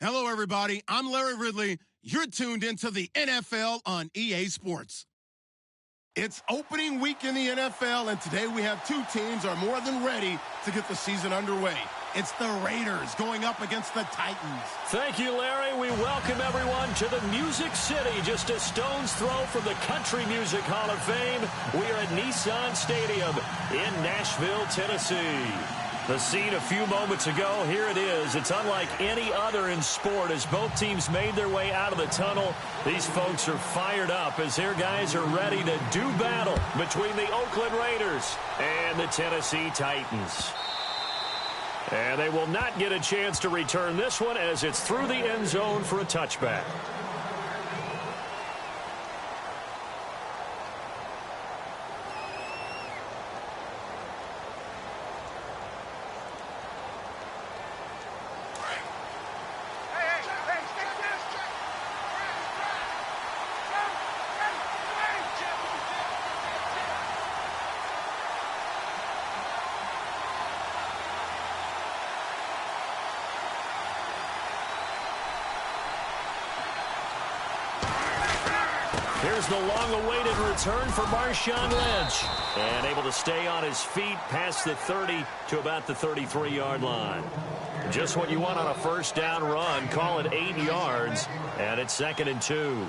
Hello, everybody. I'm Larry Ridley. You're tuned into the NFL on EA Sports. It's opening week in the NFL, and today we have two teams are more than ready to get the season underway. It's the Raiders going up against the Titans. Thank you, Larry. We welcome everyone to the Music City, just a stone's throw from the Country Music Hall of Fame. We are at Nissan Stadium in Nashville, Tennessee. The scene a few moments ago, here it is. It's unlike any other in sport as both teams made their way out of the tunnel. These folks are fired up as their guys are ready to do battle between the Oakland Raiders and the Tennessee Titans. And they will not get a chance to return this one as it's through the end zone for a touchback. Here's the long-awaited return for Marshawn Lynch. And able to stay on his feet past the 30 to about the 33-yard line. Just what you want on a first down run. Call it 8 yards. And it's 2nd and 2.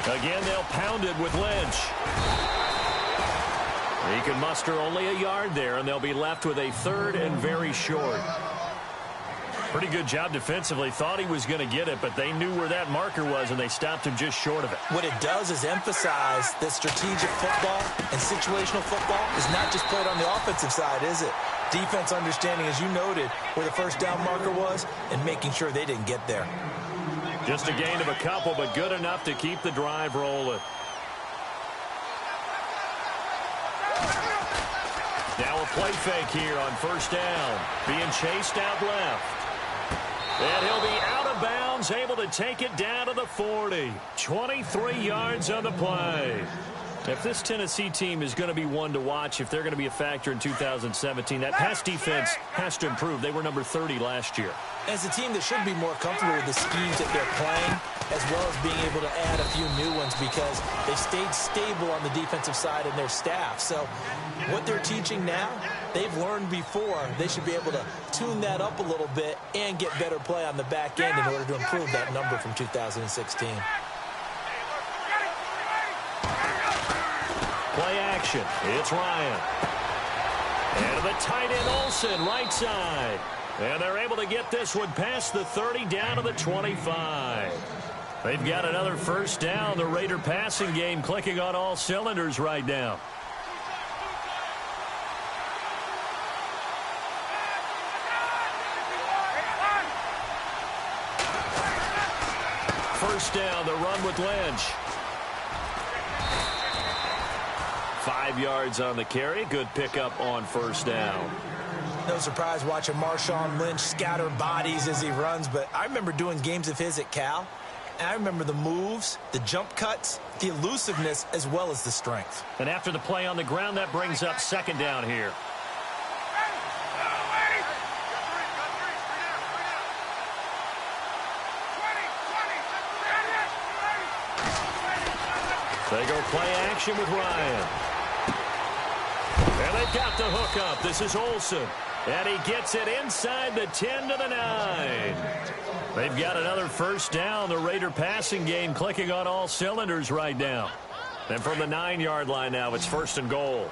Again, they'll pound it with Lynch. He can muster only a yard there, and they'll be left with a 3rd and very short. Pretty good job defensively. Thought he was going to get it, but they knew where that marker was, and they stopped him just short of it. What it does is emphasize that strategic football and situational football is not just played on the offensive side, is it? Defense understanding, as you noted, where the first down marker was and making sure they didn't get there. Just a gain of a couple, but good enough to keep the drive rolling. Now a play fake here on first down. Being chased out left. And he'll be out of bounds, able to take it down to the 40. 23 yards on the play. If this Tennessee team is going to be one to watch, if they're going to be a factor in 2017, that pass defense has to improve. They were number 30 last year. As a team that should be more comfortable with the schemes that they're playing, as well as being able to add a few new ones because they've stayed stable on the defensive side and their staff. So what they're teaching now, they've learned before. They should be able to tune that up a little bit and get better play on the back end in order to improve that number from 2016. Play action. It's Ryan. And the tight end Olsen, right side. And they're able to get this one past the 30 down to the 25. They've got another first down. The Raider passing game clicking on all cylinders right now. First down, the run with Lynch. 5 yards on the carry. Good pickup on first down. No surprise watching Marshawn Lynch scatter bodies as he runs, but I remember doing games of his at Cal, and I remember the moves, the jump cuts, the elusiveness, as well as the strength. And after the play on the ground, that brings up 2nd down here. They go play action with Ryan. And they've got the hook up. This is Olsen. And he gets it inside the 10 to the 9. They've got another first down. The Raider passing game clicking on all cylinders right now. And from the 9-yard line now, it's 1st and goal.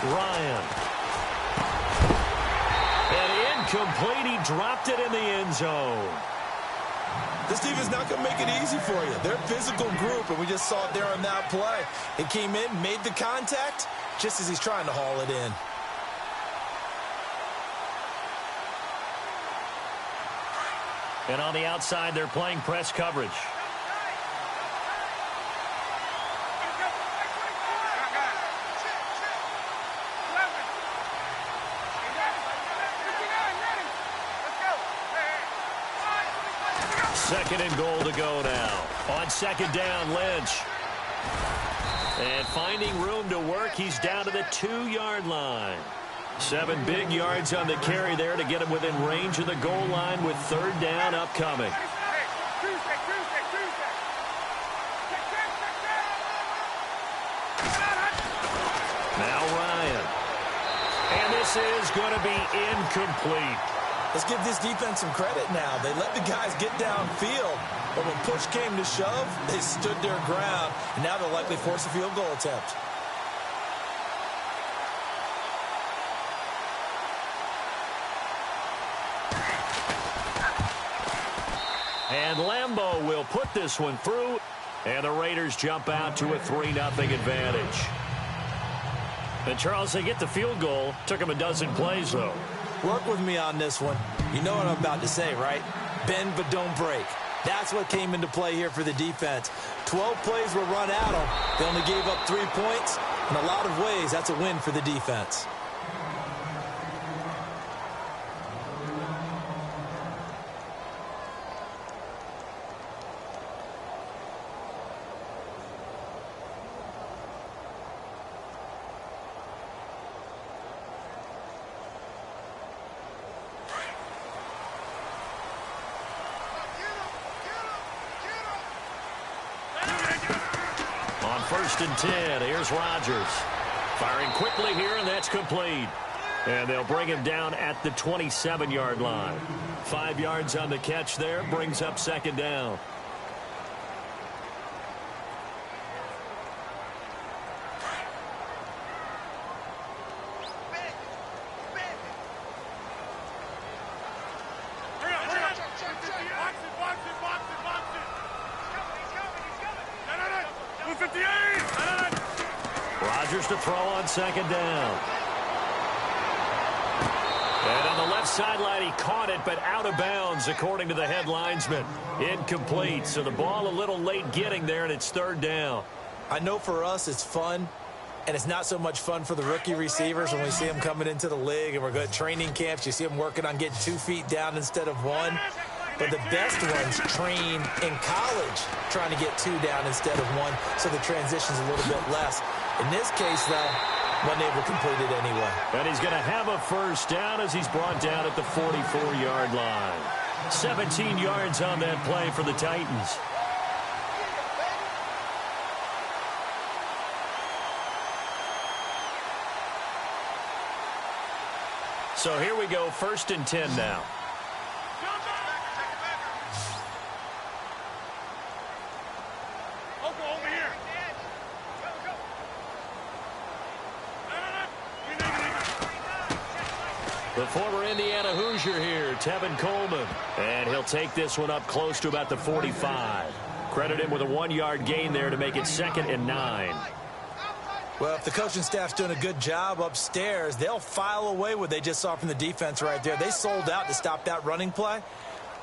Ryan. And incomplete. He dropped it in the end zone. This team is not going to make it easy for you. They're a physical group, and we just saw it there on that play. It came in, made the contact, just as he's trying to haul it in. And on the outside, they're playing press coverage. Second and goal to go now. On second down, Lynch. And finding room to work, he's down to the 2-yard line. 7 big yards on the carry there to get him within range of the goal line with third down upcoming. Now Ryan. And this is going to be incomplete. Let's give this defense some credit now. They let the guys get downfield, but when push came to shove, they stood their ground, and now they'll likely force a field goal attempt. And Lambeau will put this one through, and the Raiders jump out to a 3-0 advantage. And Charles, they get the field goal. Took them a dozen plays, though. Work with me on this one. You know what I'm about to say, right? Bend but don't break. That's what came into play here for the defense. 12 plays were run at them. They only gave up 3 points. In a lot of ways, that's a win for the defense. First and 10. Here's Rodgers. Firing quickly here, and that's complete. And they'll bring him down at the 27-yard line. 5 yards on the catch there. Brings up second down. Rodgers to throw on second down. And on the left sideline, he caught it, but out of bounds, according to the head linesman. Incomplete, so the ball a little late getting there, and it's third down. I know for us it's fun, and it's not so much fun for the rookie receivers when we see them coming into the league, and we're going to training camps. You see them working on getting 2 feet down instead of 1. But the best ones train in college trying to get 2 down instead of 1, so the transition's a little bit less. In this case, though, wasn't able to complete it anyway. And he's going to have a first down as he's brought down at the 44-yard line. 17 yards on that play for the Titans. So here we go, first and 10 now. The former Indiana Hoosier here, Tevin Coleman. And he'll take this one up close to about the 45. Credit him with a 1-yard gain there to make it 2nd and 9. Well, if the coaching staff's doing a good job upstairs, they'll file away what they just saw from the defense right there. They sold out to stop that running play.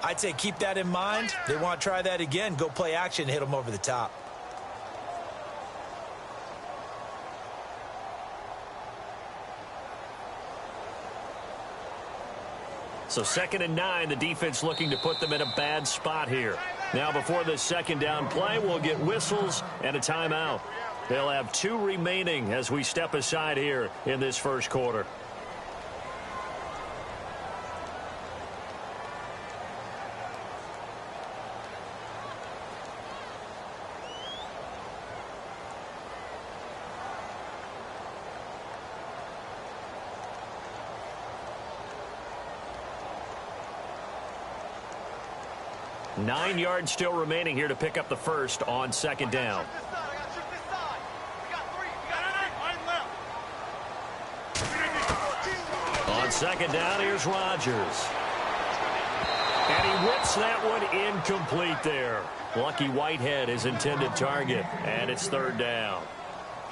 I'd say keep that in mind. They want to try that again. Go play action and hit them over the top. So 2nd and 9, the defense looking to put them in a bad spot here. Now before the second down play, we'll get whistles and a timeout. They'll have 2 remaining as we step aside here in this first quarter. Nine yards still remaining here to pick up the first on second down. On second down, here's Rodgers. And he whips that one incomplete there. Lucky Whitehead, his intended target, and it's third down.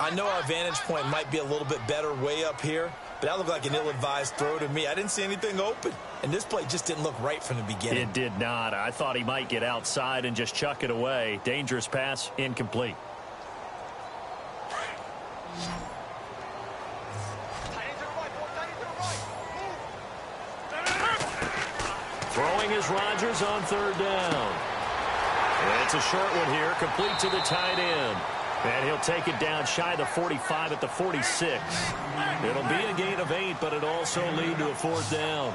I know our vantage point might be a little bit better way up here, but that looked like an ill-advised throw to me. I didn't see anything open, and this play just didn't look right from the beginning. It did not. I thought he might get outside and just chuck it away. Dangerous pass, incomplete. Throwing is Rodgers on third down. It's a short one here, complete to the tight end. And he'll take it down shy of the 45 at the 46. It'll be a gain of 8, but it'll also lead to a 4th down.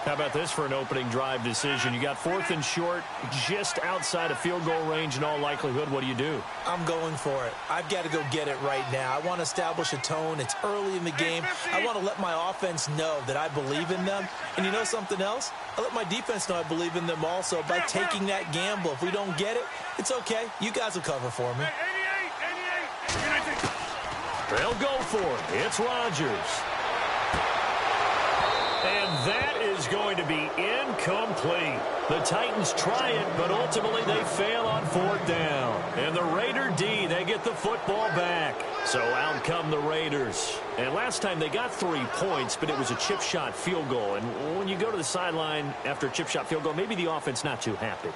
How about this for an opening drive decision? You got 4th and short, just outside of field goal range in all likelihood. What do? I'm going for it. I've got to go get it right now. I want to establish a tone. It's early in the game. I want to let my offense know that I believe in them. And you know something else? I let my defense know I believe in them also by taking that gamble. If we don't get it, it's okay. You guys will cover for me. They'll go for it. It's Rodgers. And that is going to be incomplete. The Titans try it, but ultimately they fail on 4th down. And the Raider D, they get the football back. So out come the Raiders. And last time they got 3 points, but it was a chip shot field goal. And when you go to the sideline after a chip shot field goal, maybe the offense not too happy.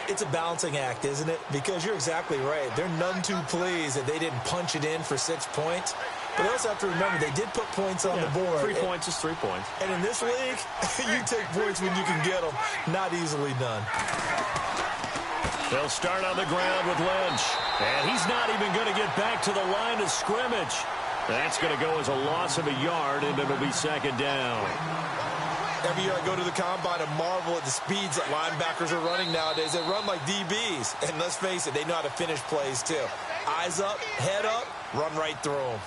It's a balancing act, isn't it? Because you're exactly right. They're none too pleased that they didn't punch it in for 6 points. But they also have to remember they did put points on the board. 3 points is 3 points. And in this league, you take points when you can get them. Not easily done. They'll start on the ground with Lynch. And he's not even going to get back to the line of scrimmage. That's going to go as a loss of a yard, and it'll be 2nd down. Every year I go to the combine and marvel at the speeds that linebackers are running nowadays. They run like DBs. And let's face it, they know how to finish plays too. Eyes up, head up, run right through them.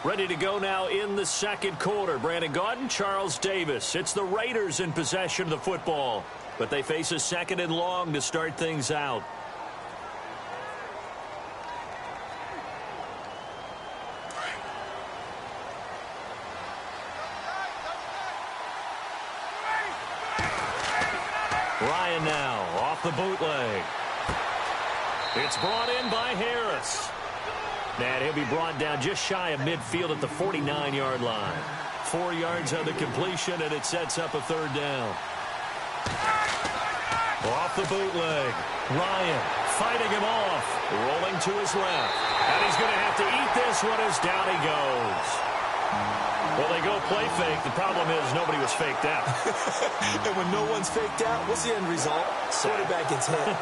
Ready to go now in the 2nd quarter. Brandon Gaudin, Charles Davis. It's the Raiders in possession of the football. But they face a 2nd and long to start things out. Ryan now off the bootleg. It's brought in by Harris. And he'll be brought down just shy of midfield at the 49-yard line. 4 yards on the completion, and it sets up a 3rd down. Off the bootleg. Ryan fighting him off. Rolling to his left. And he's going to have to eat this one as down he goes. Well, they go play fake. The problem is nobody was faked out. And when no one's faked out, what's the end result? Quarterback gets hit.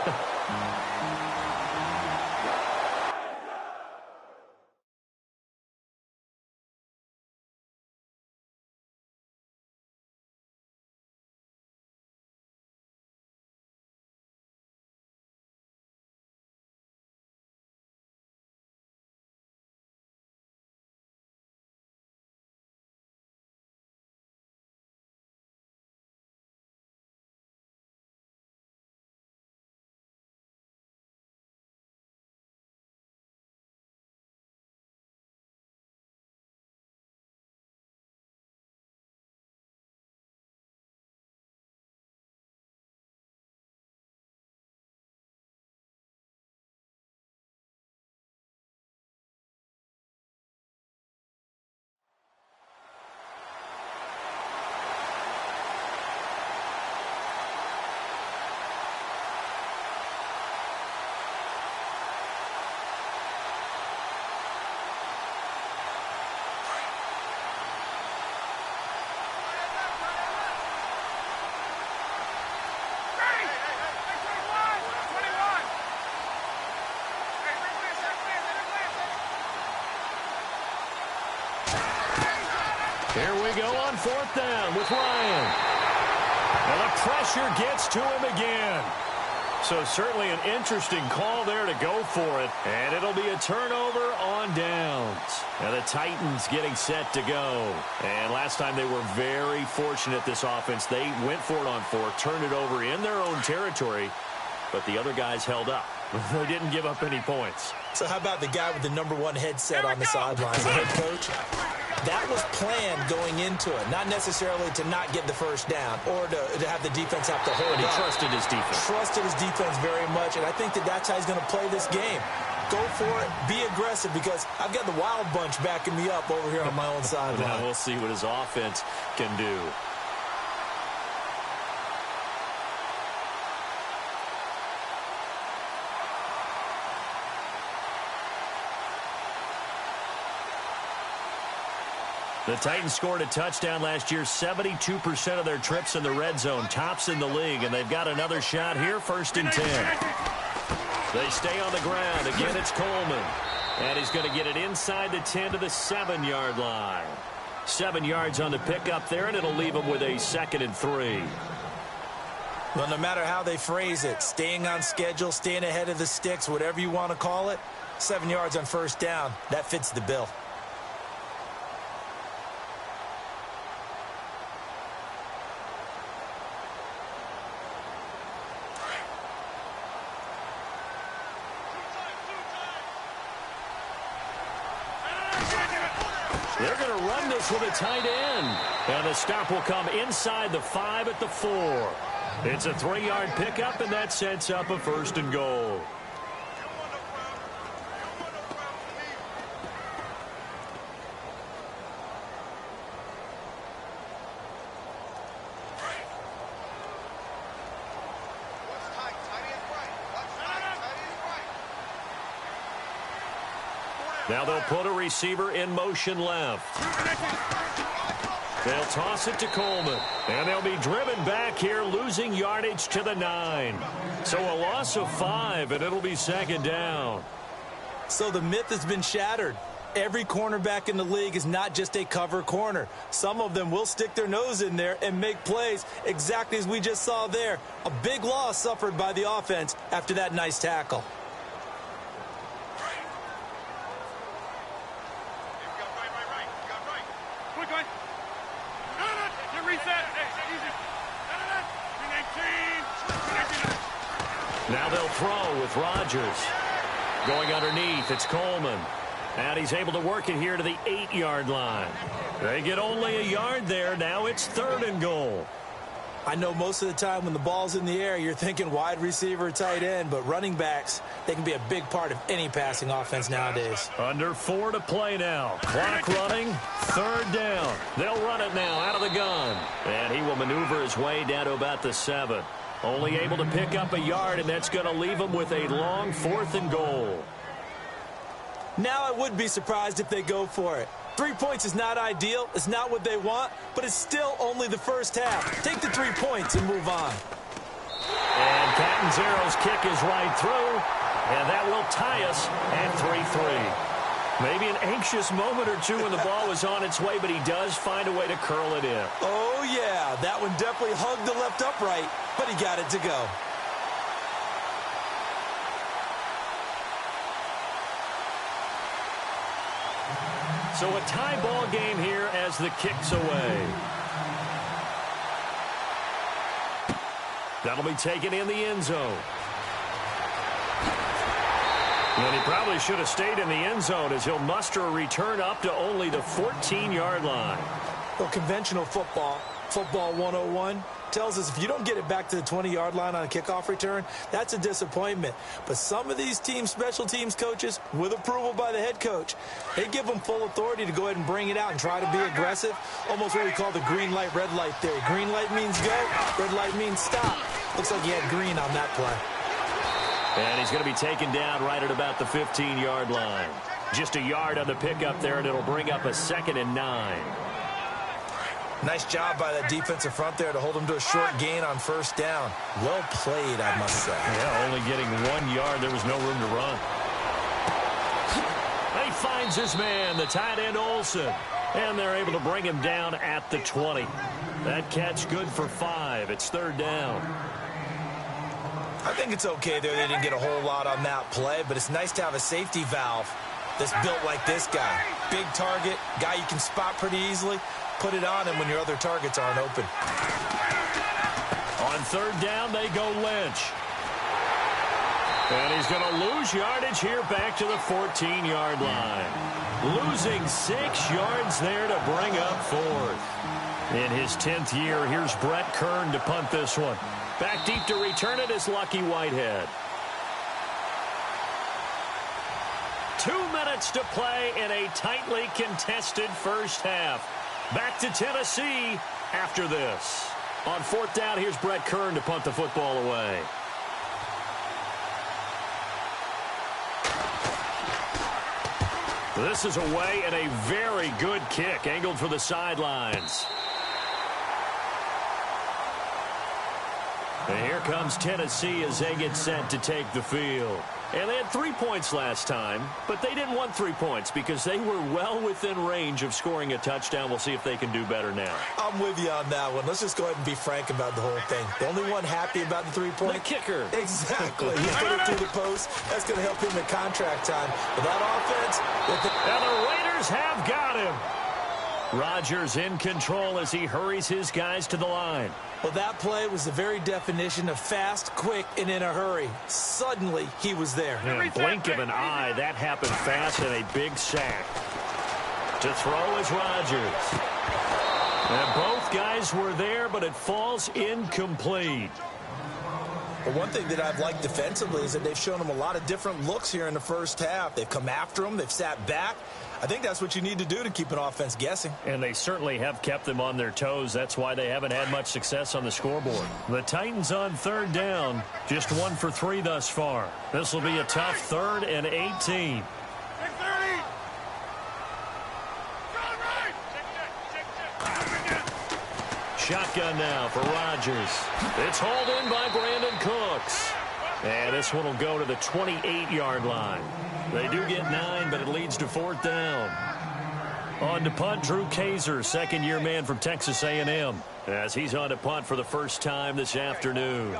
Here we go on 4th down with Ryan. And the pressure gets to him again. So certainly an interesting call there to go for it. And it'll be a turnover on downs. And the Titans getting set to go. And last time they were very fortunate, this offense. They went for it on 4, turned it over in their own territory. But the other guys held up. They didn't give up any points. So how about the guy with the #1 headset on the sidelines, the head coach? That was planned going into it, not necessarily to not get the 1st down or to have the defense have to hold He up. trusted his defense. Trusted his defense very much, and I think that's how he's going to play this game. Go for it, be aggressive, because I've got the wild bunch backing me up over here on my own sideline. Now we'll see what his offense can do. The Titans scored a touchdown last year, 72% of their trips in the red zone, tops in the league, and they've got another shot here, 1st and 10. They stay on the ground. Again, it's Coleman. And he's going to get it inside the 10 to the 7-yard line. 7 yards on the pickup there, and it'll leave him with a 2nd and 3. Well, no matter how they phrase it, staying on schedule, staying ahead of the sticks, whatever you want to call it, 7 yards on first down, that fits the bill. They're going to run this with a tight end. And the stop will come inside the 5 at the 4. It's a 3-yard pickup, and that sets up a 1st and goal. Now they'll put a receiver in motion left. They'll toss it to Coleman. And they'll be driven back here, losing yardage to the 9. So a loss of 5, and it'll be 2nd down. So the myth has been shattered. Every cornerback in the league is not just a cover corner. Some of them will stick their nose in there and make plays exactly as we just saw there. A big loss suffered by the offense after that nice tackle. Now they'll throw with Rodgers. Going underneath, it's Coleman. And he's able to work it here to the 8-yard line. They get only a yard there. Now it's 3rd and goal. I know most of the time when the ball's in the air, you're thinking wide receiver, tight end, but running backs, they can be a big part of any passing offense nowadays. Under 4 to play now. Clock running, 3rd down. They'll run it now out of the gun. And he will maneuver his way down to about the 7. Only able to pick up a yard, and that's going to leave him with a long 4th and goal. Now I would be surprised if they go for it. 3 points is not ideal. It's not what they want, but it's still only the first half. Take the 3 points and move on. And Catanzaro's kick is right through, and that will tie us at 3-3. Maybe an anxious moment or two when the ball was on its way, but he does find a way to curl it in. Oh, yeah. That one definitely hugged the left upright, but he got it to go. So a tie ball game here as the kick's away. That'll be taken in the end zone. And he probably should have stayed in the end zone as he'll muster a return up to only the 14-yard line. Well, conventional football 101, tells us if you don't get it back to the 20-yard line on a kickoff return, that's a disappointment. But some of these team special teams coaches, with approval by the head coach, they give them full authority to go ahead and bring it out and try to be aggressive, almost what we call the green light, red light theory. Green light means go, red light means stop. Looks like he had green on that play. And he's going to be taken down right at about the 15-yard line. Just a yard on the pickup there, and it'll bring up a 2nd and 9. Nice job by that defensive front there to hold him to a short gain on first down. Well played, I must say. Yeah, only getting 1 yard. There was no room to run. He finds his man, the tight end Olsen. And they're able to bring him down at the 20. That catch good for 5. It's 3rd down. I think it's okay there. They didn't get a whole lot on that play, but it's nice to have a safety valve that's built like this guy. Big target, guy you can spot pretty easily. Put it on him when your other targets aren't open. On 3rd down, they go Lynch. And he's going to lose yardage here back to the 14-yard line. Losing 6 yards there to bring up 4th. In his 10th year, here's Brett Kern to punt this one. Back deep to return it is Lucky Whitehead. 2 minutes to play in a tightly contested first half. Back to Tennessee after this. On 4th down, here's Brett Kern to punt the football away. This is away and a very good kick, angled for the sidelines. And here comes Tennessee as they get set to take the field. And they had 3 points last time, but they didn't want 3 points because they were well within range of scoring a touchdown. We'll see if they can do better now. I'm with you on that one. Let's just go ahead and be frank about the whole thing. The only one happy about the 3-point? The kicker. Exactly. He put it through the post. That's going to help him in contract time. But that offense... And the Raiders have got him. Rodgers in control as he hurries his guys to the line. Well, that play was the very definition of fast, quick, and in a hurry. Suddenly, he was there. In a blink of an eye, that happened fast and a big sack. To throw is Rodgers. And both guys were there, but it falls incomplete. But one thing that I've liked defensively is that they've shown him a lot of different looks here in the first half. They've come after him. They've sat back. I think that's what you need to do to keep an offense guessing. And they certainly have kept them on their toes. That's why they haven't had much success on the scoreboard. The Titans on 3rd down, just 1 for 3 thus far. This will be a tough 3rd and 18. Shotgun now for Rodgers. It's hauled in by Brandon Cooks. And this one will go to the 28-yard line. They do get 9, but it leads to 4th down. On to punt, Drew Kaiser, second-year man from Texas A&M, as he's on to punt for the first time this afternoon.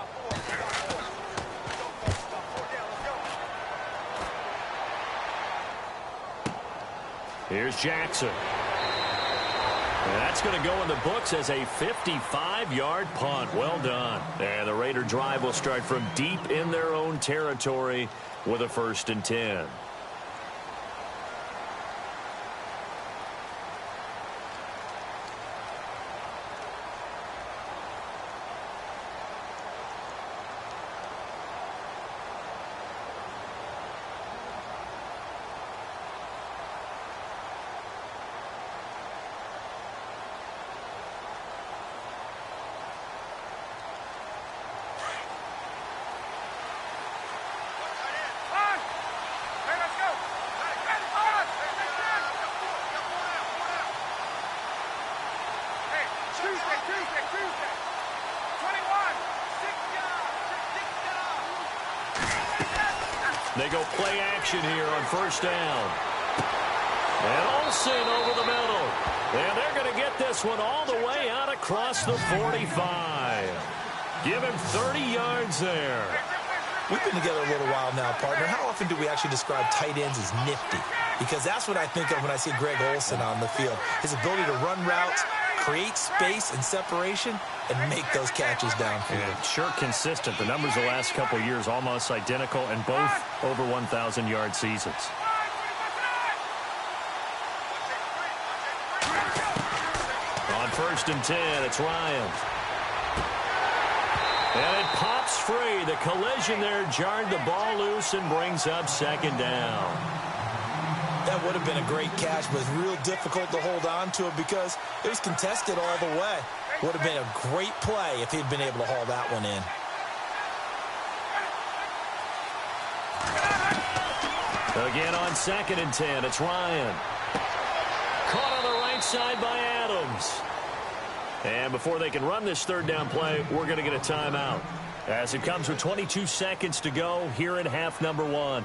Here's Jackson. And that's going to go in the books as a 55-yard punt. Well done. And the Raider drive will start from deep in their own territory with a 1st and 10. They go play action here on 1st down. And Olsen over the middle. And they're going to get this one all the way out across the 45. Give him 30 yards there. We've been together a little while now, partner. How often do we actually describe tight ends as nifty? Because that's what I think of when I see Greg Olsen on the field. His ability to run routes, create space and separation, and make those catches downfield. Yeah, sure consistent. The numbers the last couple of years almost identical, and both over 1,000-yard seasons. On 1st and 10, it's Ryan. And it pops free. The collision there jarred the ball loose and brings up 2nd down. That would have been a great catch, but it's real difficult to hold on to it because it was contested all the way. Would have been a great play if he'd been able to haul that one in. Again on 2nd and 10, it's Ryan. Caught on the right side by Adams. And before they can run this 3rd down play, we're going to get a timeout. As it comes with 22 seconds to go here in half number 1.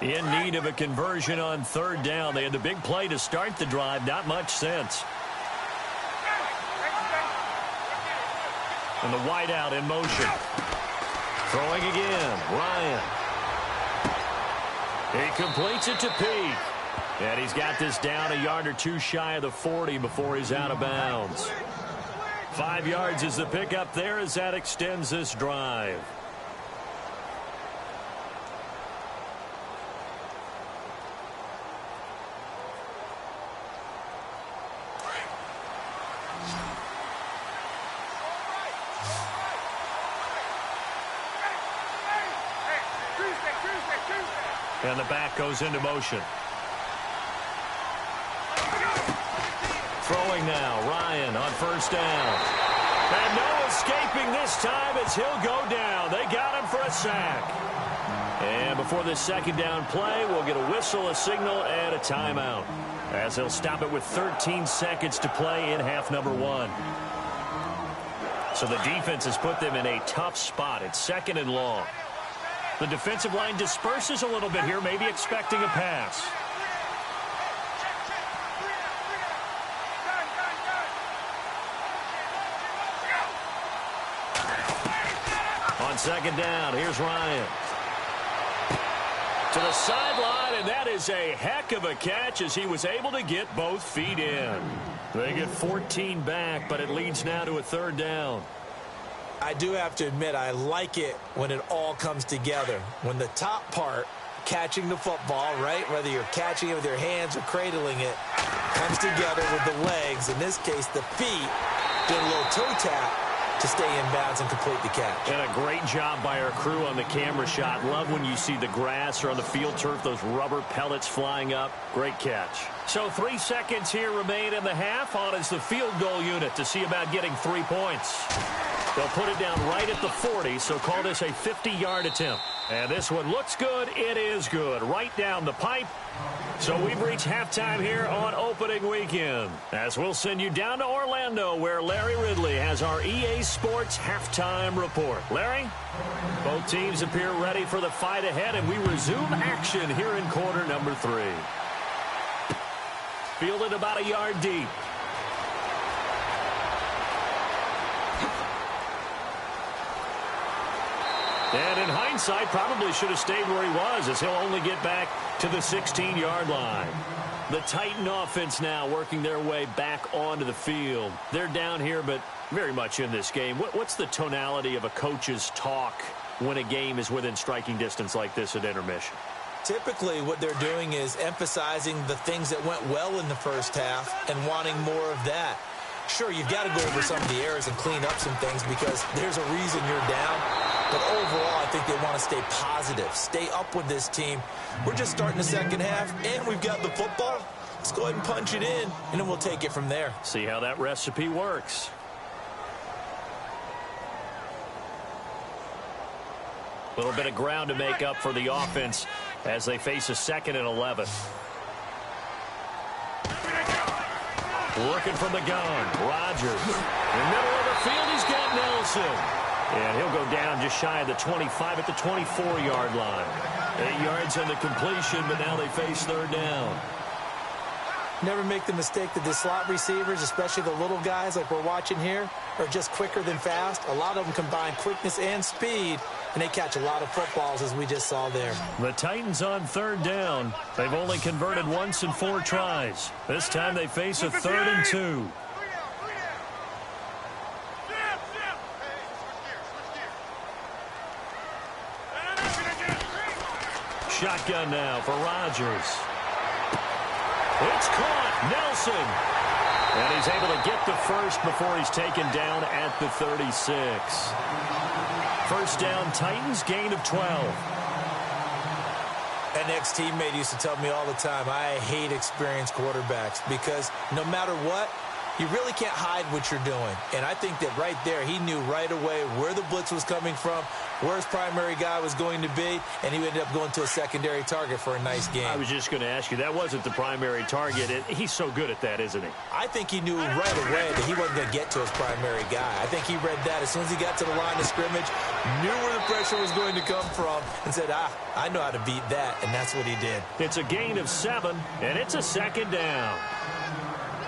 In need of a conversion on 3rd down. They had the big play to start the drive. Not much sense. And the wideout in motion. Throwing again. Ryan. He completes it to Peak. And he's got this down a yard or 2 shy of the 40 before he's out of bounds. 5 yards is the pickup there as that extends this drive. And the back goes into motion. Throwing now, Ryan on 1st down. And no escaping this time as he'll go down. They got him for a sack. And before this second down play, we'll get a whistle, a signal, and a timeout, as they'll stop it with 13 seconds to play in half number 1. So the defense has put them in a tough spot. It's 2nd and long. The defensive line disperses a little bit here, maybe expecting a pass. On 2nd down, here's Ryan. To the sideline, and that is a heck of a catch as he was able to get both feet in. They get 14 back, but it leads now to a 3rd down. I do have to admit, I like it when it all comes together. When the top part, catching the football, right, whether you're catching it with your hands or cradling it, comes together with the legs, in this case the feet, doing a little toe tap to stay in bounds and complete the catch. And a great job by our crew on the camera shot. Love when you see the grass or on the field turf, those rubber pellets flying up. Great catch. So 3 seconds here remain in the half. On is the field goal unit to see about getting 3 points. They'll put it down right at the 40, so call this a 50-yard attempt. And this one looks good. It is good. Right down the pipe. So we've reached halftime here on opening weekend, as we'll send you down to Orlando, where Larry Ridley has our EA Sports halftime report. Larry? Both teams appear ready for the fight ahead, and we resume action here in quarter number 3. Fielded about a yard deep. And in hindsight, probably should have stayed where he was, as he'll only get back to the 16-yard line. The Titan offense now working their way back onto the field. They're down here, but very much in this game. What's the tonality of a coach's talk when a game is within striking distance like this at intermission? Typically, what they're doing is emphasizing the things that went well in the first half and wanting more of that. Sure, you've got to go over some of the errors and clean up some things because there's a reason you're down. But overall, I think they want to stay positive, stay up with this team. We're just starting the second half, and we've got the football. Let's go ahead and punch it in, and then we'll take it from there. See how that recipe works. A little bit of ground to make up for the offense as they face a 2nd and 11. Looking from the gun, Rodgers. In the middle of the field, he's got Nelson. And he'll go down just shy of the 25 at the 24-yard line. 8 yards on the completion, but now they face 3rd down. Never make the mistake that the slot receivers, especially the little guys like we're watching here, are just quicker than fast. A lot of them combine quickness and speed, and they catch a lot of footballs, as we just saw there. The Titans on 3rd down. They've only converted once in 4 tries. This time they face a 3rd and 2. Shotgun now for Rodgers. It's caught. Nelson. And he's able to get the first before he's taken down at the 36. First down, Titans, gain of 12. An ex-teammate used to tell me all the time, I hate experienced quarterbacks because no matter what, you really can't hide what you're doing. And I think that right there, he knew right away where the blitz was coming from, where his primary guy was going to be, and he ended up going to a secondary target for a nice game. I was just going to ask you, that wasn't the primary target. He's so good at that, isn't he? I think he knew right away that he wasn't going to get to his primary guy. I think he read that as soon as he got to the line of scrimmage, knew where the pressure was going to come from, and said, I know how to beat that, and that's what he did. It's a gain of 7, and it's a 2nd down.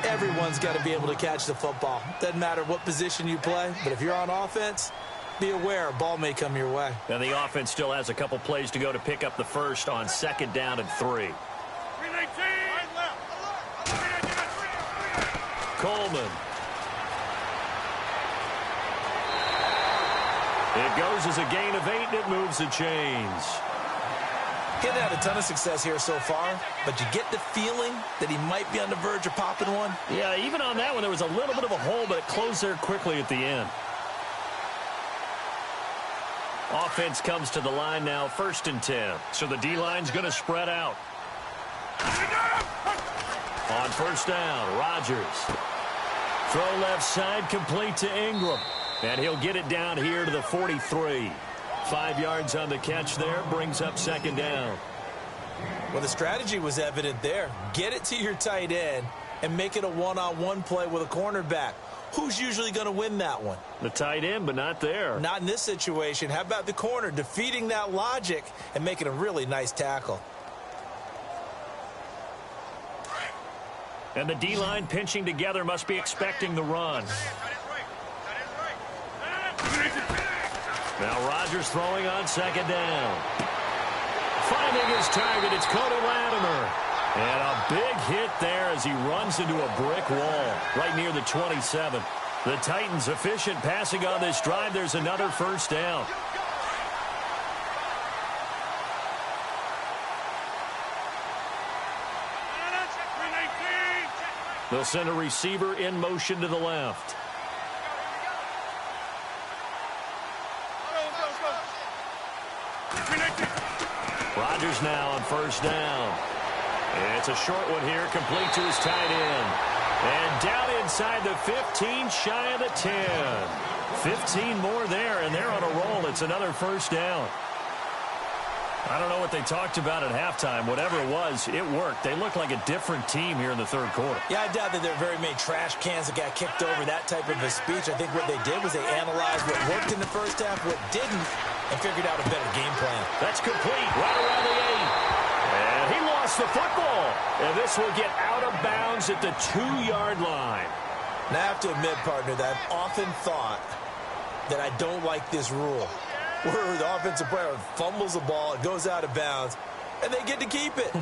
Everyone's got to be able to catch the football. Doesn't matter what position you play, but if you're on offense, be aware a ball may come your way. And the offense still has a couple plays to go to pick up the first on 2nd down and 3. Coleman. It goes as a gain of 8, and it moves the chains. He hasn't had a ton of success here so far, but you get the feeling that he might be on the verge of popping one. Yeah, even on that one, there was a little bit of a hole, but it closed there quickly at the end. Offense comes to the line now, 1st and 10. So the D-line's going to spread out. On 1st down, Rodgers. Throw left side, complete to Ingram. And he'll get it down here to the 43. 5 yards on the catch there, brings up second down. Well, the strategy was evident there. Get it to your tight end and make it a one-on-one play with a cornerback. Who's usually going to win that one? The tight end, but not there. Not in this situation. How about the corner defeating that logic and making a really nice tackle? And the D-line pinching together, must be expecting the run. Now Rodgers throwing on second down. Finding his target, it's Cody Latimer. And a big hit there as he runs into a brick wall right near the 27. The Titans efficient passing on this drive. There's another first down. They'll send a receiver in motion to the left. Rodgers now on first down. It's a short one here, complete to his tight end. And down inside the 15, shy of the 10. 15 more there, and they're on a roll. It's another first down. I don't know what they talked about at halftime. Whatever it was, it worked. They look like a different team here in the third quarter. Yeah, I doubt that there are very many trash cans that got kicked over, that type of a speech. I think what they did was they analyzed what worked in the first half, what didn't, and figured out a better game plan. That's complete, right around the 8. And he lost the football. And this will get out of bounds at the 2-yard line. Now, I have to admit, partner, that I've often thought that I don't like this rule, where the offensive player fumbles the ball, it goes out of bounds, and they get to keep it.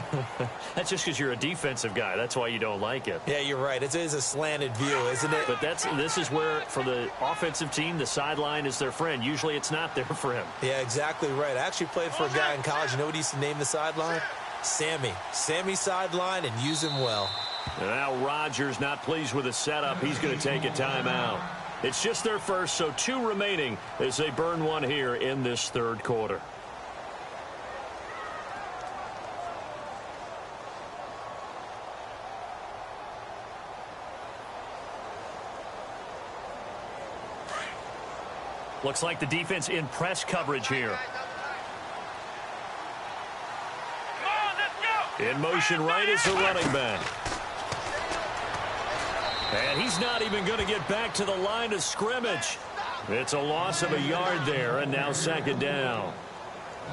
That's just because you're a defensive guy. That's why you don't like it. Yeah, you're right. It is a slanted view, isn't it? But this is where, for the offensive team, the sideline is their friend. Usually it's not there for him. Yeah, exactly right. I actually played for a guy in college. You know what he used to name the sideline? Sammy. Sammy sideline, and use him well. And now Rodgers not pleased with the setup. He's going to take a timeout. It's just their first, so 2 remaining as they burn one here in this third quarter. Looks like the defense in press coverage here. In motion right is the running back. And he's not even going to get back to the line of scrimmage. It's a loss of a yard there, and now second down.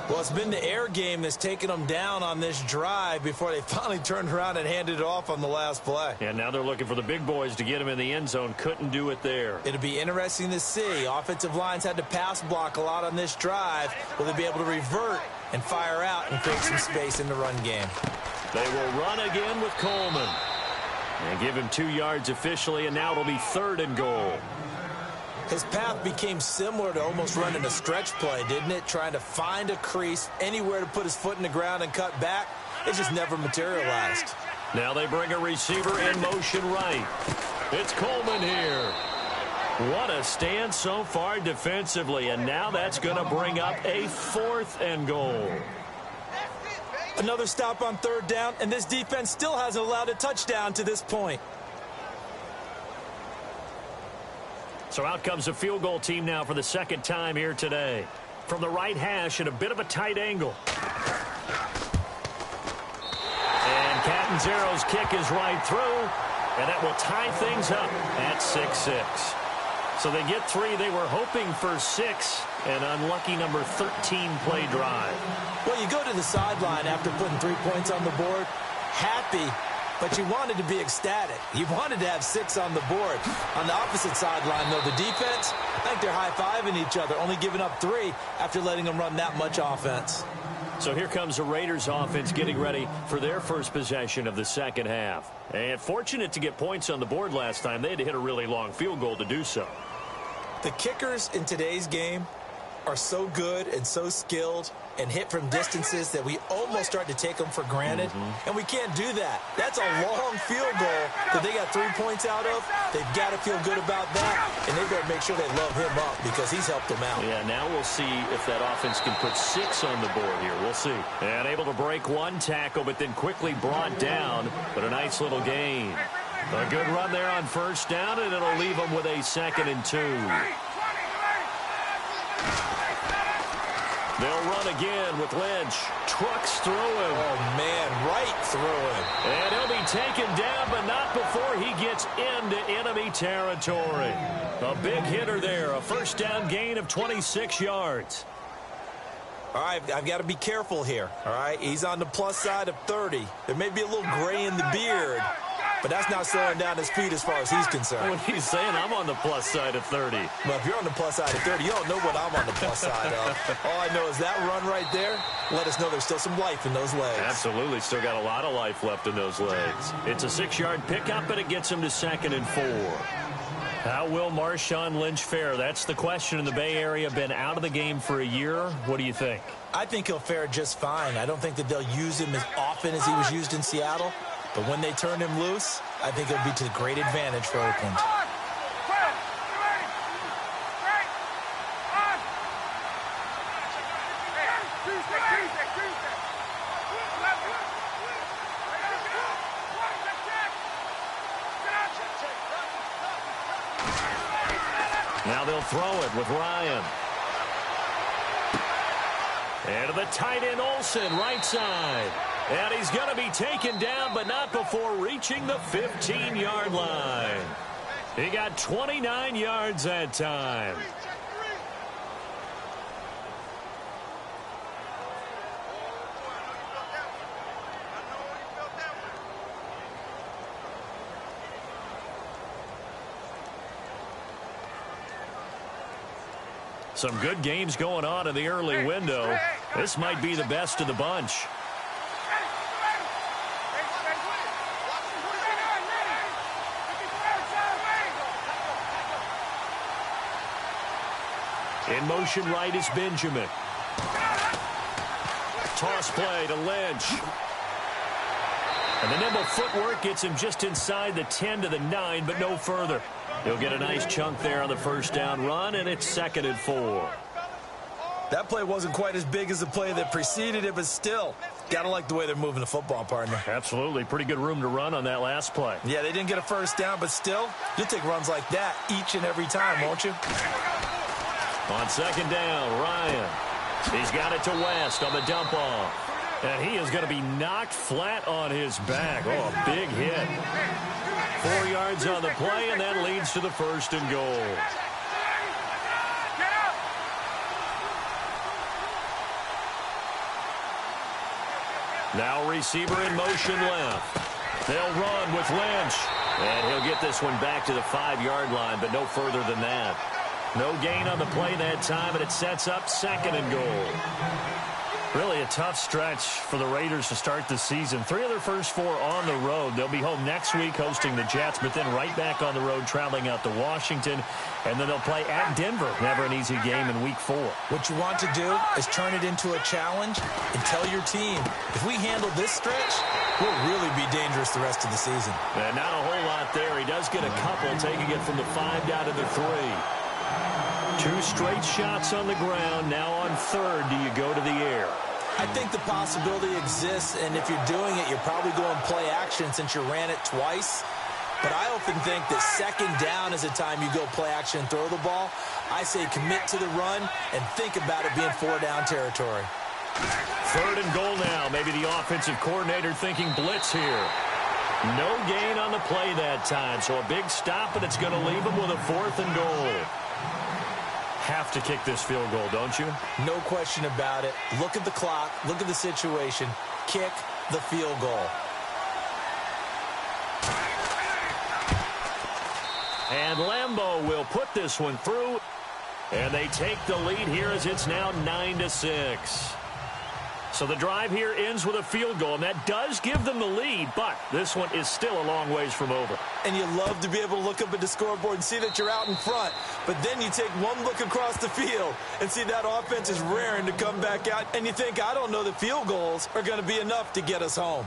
Well, it's been the air game that's taken them down on this drive before they finally turned around and handed it off on the last play. And now they're looking for the big boys to get him in the end zone. Couldn't do it there. It'll be interesting to see. Offensive lines had to pass block a lot on this drive. Will they be able to revert and fire out and create some space in the run game? They will run again with Coleman. And give him 2 yards officially, and now it'll be 3rd and goal. His path became similar to almost running a stretch play, didn't it? Trying to find a crease, anywhere to put his foot in the ground and cut back. It just never materialized. Now they bring a receiver in motion right. It's Coleman here. What a stand so far defensively, and now that's going to bring up a 4th and goal. Another stop on 3rd down, and this defense still hasn't allowed a touchdown to this point. So out comes a field goal team now for the 2nd time here today. From the right hash at a bit of a tight angle. And Catanzaro's kick is right through, and that will tie things up at 6-6. So they get 3. They were hoping for 6. An unlucky number 13 play drive. Well, you go to the sideline after putting 3 points on the board, happy, but you wanted to be ecstatic. You wanted to have 6 on the board. On the opposite sideline, though, the defense, I think they're high-fiving each other, only giving up 3 after letting them run that much offense. So here comes the Raiders offense getting ready for their first possession of the second half. And fortunate to get points on the board last time. They had to hit a really long field goal to do so. The kickers in today's game are so good and so skilled and hit from distances that we almost start to take them for granted. And we can't do that. That's a long field goal that they got 3 points out of. They've got to feel good about that, and they've got to make sure they love him up because he's helped them out. Yeah, now we'll see if that offense can put 6 on the board here. We'll see. And able to break 1 tackle, but then quickly brought down. But a nice little gain. A good run there on first down, and it'll leave them with a 2nd and 2. They'll run again with Lynch. Trucks through him. Oh, man, right through him. And he'll be taken down, but not before he gets into enemy territory. A big hitter there. A first down gain of 26 yards. All right, I've got to be careful here, all right? He's on the plus side of 30. There may be a little gray in the beard, but that's not slowing down his feet as far as he's concerned. When he's saying I'm on the plus side of 30. Well, if you're on the plus side of 30, you don't know what I'm on the plus side of. All I know is that run right there let us know there's still some life in those legs. Absolutely. Still got a lot of life left in those legs. It's a 6-yard pickup, and it gets him to 2nd and 4. How will Marshawn Lynch fare? That's the question in the Bay Area. Been out of the game for a year. What do you think? I think he'll fare just fine. I don't think that they'll use him as often as he was used in Seattle. But when they turn him loose, I think it'll be to great advantage for Oakland. Now they'll throw it with Ryan. And to the tight end Olsen, right side. And he's going to be taken down, but not before reaching the 15-yard line. He got 29 yards that time. Some good games going on in the early window. This might be the best of the bunch. In motion right is Benjamin. Toss play to Lynch. And the nimble footwork gets him just inside the 10 to the 9, but no further. He'll get a nice chunk there on the first down run, and it's 2nd and 4. That play wasn't quite as big as the play that preceded it, but still, gotta like the way they're moving the football, partner. Absolutely. Pretty good room to run on that last play. Yeah, they didn't get a first down, but still, you'll take runs like that each and every time, won't you? On 2nd down, Ryan. He's got it to West on the dump off. And he is going to be knocked flat on his back. Oh, a big hit. 4 yards on the play, and that leads to the 1st and goal. Now receiver in motion left. They'll run with Lynch. And he'll get this one back to the 5-yard line, but no further than that. No gain on the play that time, and it sets up 2nd and goal. Really a tough stretch for the Raiders to start the season. 3 of their first 4 on the road. They'll be home next week hosting the Jets, but then right back on the road traveling out to Washington. And then they'll play at Denver. Never an easy game in week 4. What you want to do is turn it into a challenge and tell your team, if we handle this stretch, we'll really be dangerous the rest of the season. And not a whole lot there. He does get a couple, taking it from the 5 down to the 3. 2 straight shots on the ground. Now on 3rd, do you go to the air? I think the possibility exists, and if you're doing it, you're probably going play action since you ran it twice. But I often think that 2nd down is the time you go play action and throw the ball. I say commit to the run and think about it being 4-down territory. 3rd and goal now. Maybe the offensive coordinator thinking blitz here. No gain on the play that time, so a big stop, and it's going to leave him with a 4th and goal. Have to kick this field goal, don't you? No question about it. Look at the clock. Look at the situation. Kick the field goal. And Lambeau will put this one through. And they take the lead here as it's now 9-6. So the drive here ends with a field goal, and that does give them the lead, but this one is still a long ways from over. And you love to be able to look up at the scoreboard and see that you're out in front, but then you take one look across the field and see that offense is raring to come back out, and you think, I don't know that field goals are going to be enough to get us home.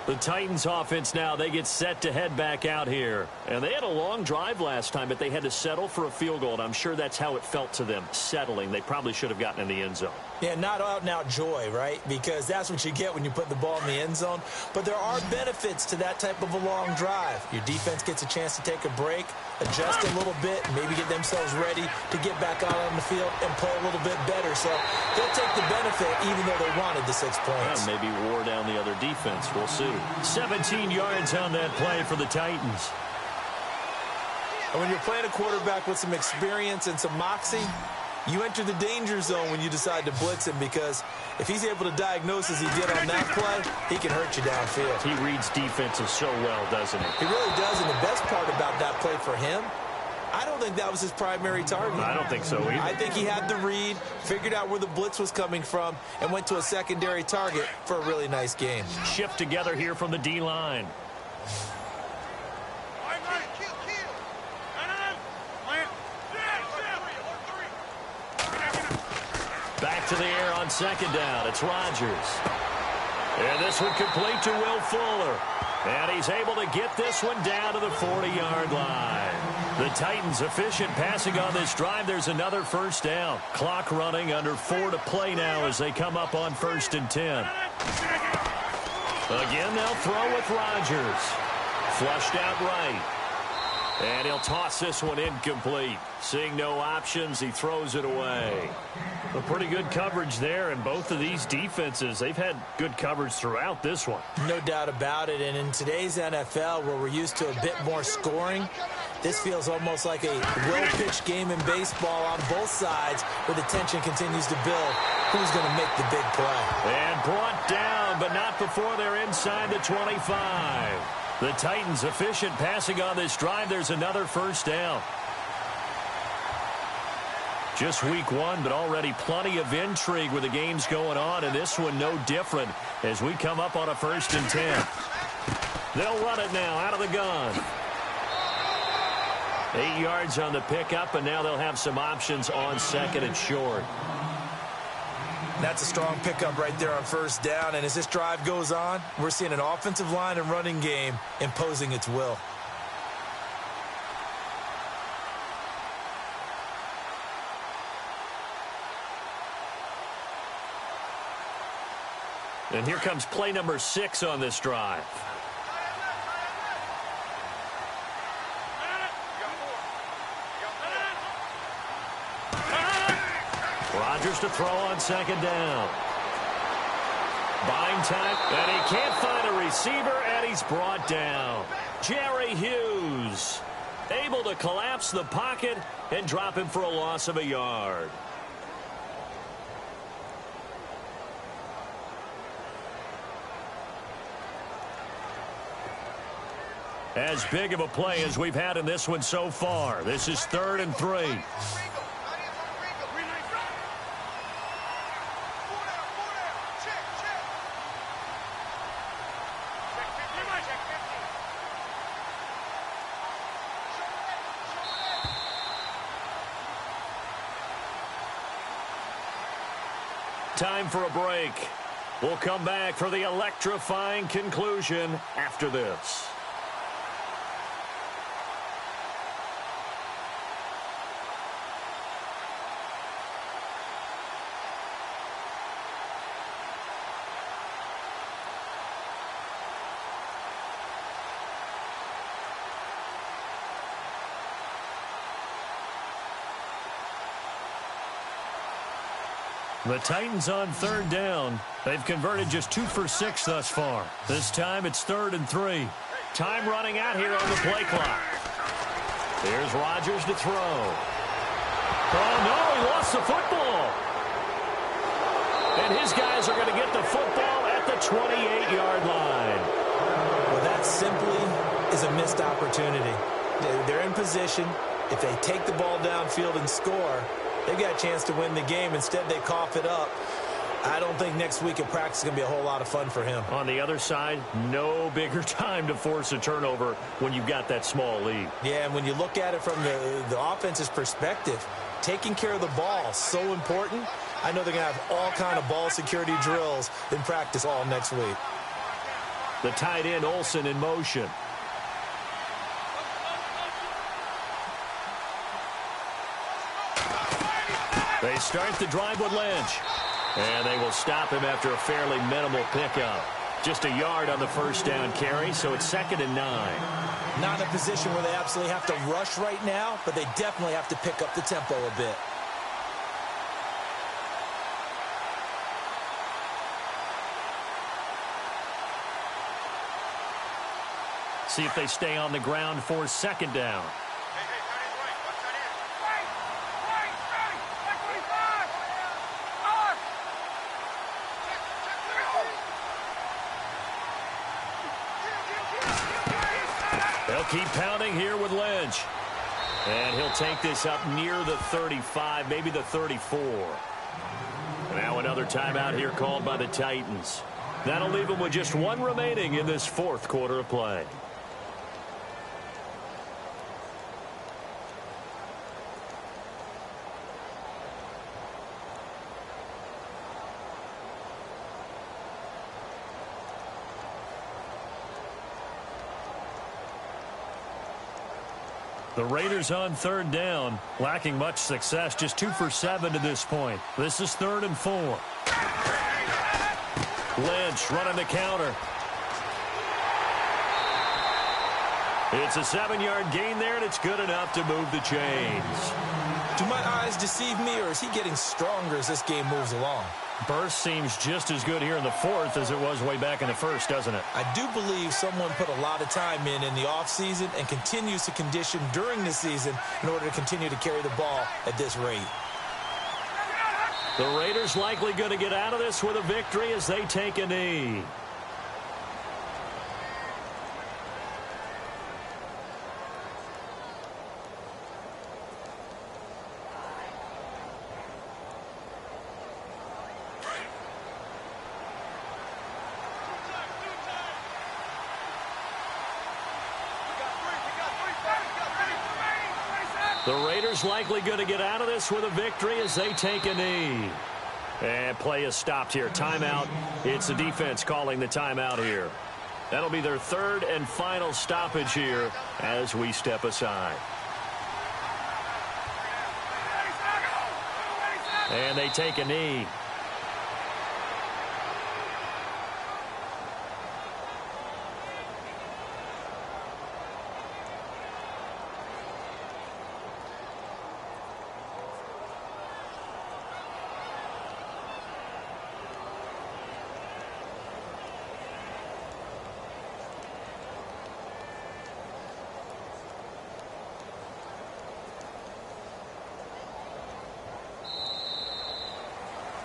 The Titans offense now, they get set to head back out here. And they had a long drive last time, but they had to settle for a field goal, and I'm sure that's how it felt to them, settling. They probably should have gotten in the end zone. Yeah, not out-and-out joy, right? Because that's what you get when you put the ball in the end zone. But there are benefits to that type of a long drive. Your defense gets a chance to take a break. adjust a little bit, maybe get themselves ready to get back out on the field and play a little bit better. So they'll take the benefit even though they wanted the 6 points. Maybe wore down the other defense. We'll see. 17 yards on that play for the Titans. And when you're playing a quarterback with some experience and some moxie, you enter the danger zone when you decide to blitz him, because if he's able to diagnose as he did on that play, he can hurt you downfield. He reads defenses so well, doesn't he? He really does, and the best part about that play for him, I don't think that was his primary target. I don't think so either. I think he had the read, figured out where the blitz was coming from, and went to a secondary target for a really nice game. Shift together here from the D-line. Back to the air on second down. It's Rodgers. And this one complete to Will Fuller. And he's able to get this one down to the 40-yard line. The Titans efficient passing on this drive. There's another first down. Clock running, under 4 to play now as they come up on 1st and 10. Again, they'll throw with Rodgers. Flushed out right. And he'll toss this one incomplete. Seeing no options, he throws it away. A pretty good coverage there, and both of these defenses, they've had good coverage throughout this one. No doubt about it, and in today's NFL, where we're used to a bit more scoring, this feels almost like a well-pitched game in baseball on both sides, where the tension continues to build. Who's going to make the big play? And brought down, but not before they're inside the 25. The Titans efficient passing on this drive. There's another first down. Just week 1, but already plenty of intrigue with the games going on, and this one no different as we come up on a 1st and 10. They'll run it now out of the gun. 8 yards on the pickup, and now they'll have some options on 2nd and short. That's a strong pickup right there on 1st down, and as this drive goes on, we're seeing an offensive line and running game imposing its will. And here comes play number 6 on this drive. Rodgers to throw on 2nd down. Buying time, and he can't find a receiver, and he's brought down. Jerry Hughes able to collapse the pocket and drop him for a loss of a yard. As big of a play as we've had in this one so far. This is 3rd and 3. Time for a break. We'll come back for the electrifying conclusion after this. The Titans on 3rd down. They've converted just 2 for 6 thus far. This time it's 3rd and 3. Time running out here on the play clock. Here's Rodgers to throw. Oh, no, he lost the football. And his guys are going to get the football at the 28-yard line. Well, that simply is a missed opportunity. They're in position. If they take the ball downfield and score, they've got a chance to win the game. Instead, they cough it up. I don't think next week at practice is going to be a whole lot of fun for him. On the other side, no bigger time to force a turnover when you've got that small lead. Yeah, and when you look at it from the offense's perspective, taking care of the ball is so important. I know they're going to have all kind of ball security drills in practice all next week. The tight end, Olsen, in motion. They start the drive with Lynch. And they will stop him after a fairly minimal pickup. Just a yard on the first down carry, so it's 2nd and 9. Not in a position where they absolutely have to rush right now, but they definitely have to pick up the tempo a bit. See if they stay on the ground for 2nd down. They'll keep pounding here with Lynch. And he'll take this up near the 35, maybe the 34. Now another timeout here called by the Titans. That'll leave them with just one remaining in this 4th quarter of play. The Raiders on 3rd down, lacking much success, just 2 for 7 to this point. This is 3rd and 4. Lynch running the counter. It's a 7-yard gain there, and it's good enough to move the chains. Do my eyes deceive me, or is he getting stronger as this game moves along? Burst seems just as good here in the 4th as it was way back in the 1st, doesn't it? I do believe someone put a lot of time in the offseason and continues to condition during the season in order to continue to carry the ball at this rate. The Raiders likely going to get out of this with a victory as they take a knee. The Raiders likely going to get out of this with a victory as they take a knee. And play is stopped here. Timeout. It's the defense calling the timeout here. That'll be their 3rd and final stoppage here as we step aside. And they take a knee.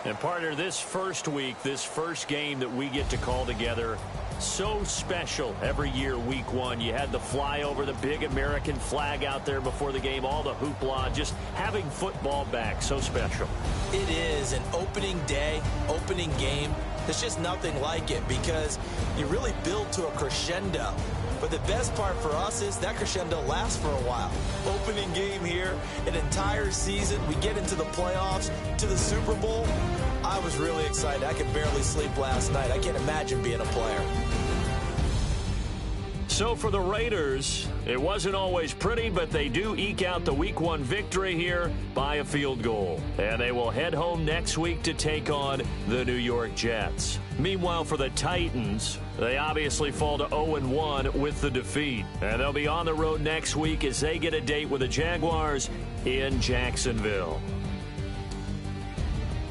And partner, this first week, this first game that we get to call together, so special every year, week 1. You had the flyover, the big American flag out there before the game, all the hoopla, just having football back, so special. It is an opening day, opening game. There's just nothing like it because you really build to a crescendo. But the best part for us is that crescendo lasts for a while. Opening game here, an entire season. We get into the playoffs, to the Super Bowl. I was really excited. I could barely sleep last night. I can't imagine being a player. So for the Raiders, it wasn't always pretty, but they do eke out the Week 1 victory here by a field goal. And they will head home next week to take on the New York Jets. Meanwhile, for the Titans, they obviously fall to 0-1 with the defeat. And they'll be on the road next week as they get a date with the Jaguars in Jacksonville.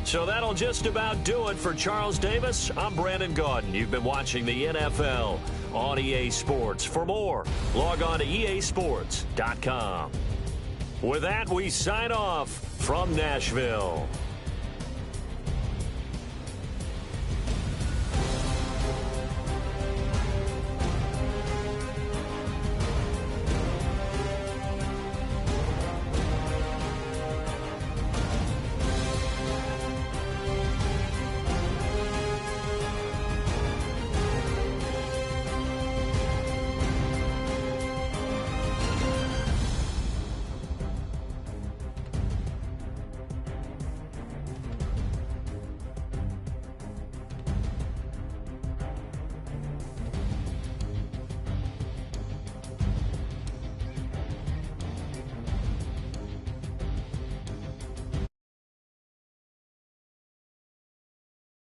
So that'll just about do it for Charles Davis. I'm Brandon Gaudin. You've been watching the NFL on EA Sports. For more, log on to easports.com. With that, we sign off from Nashville.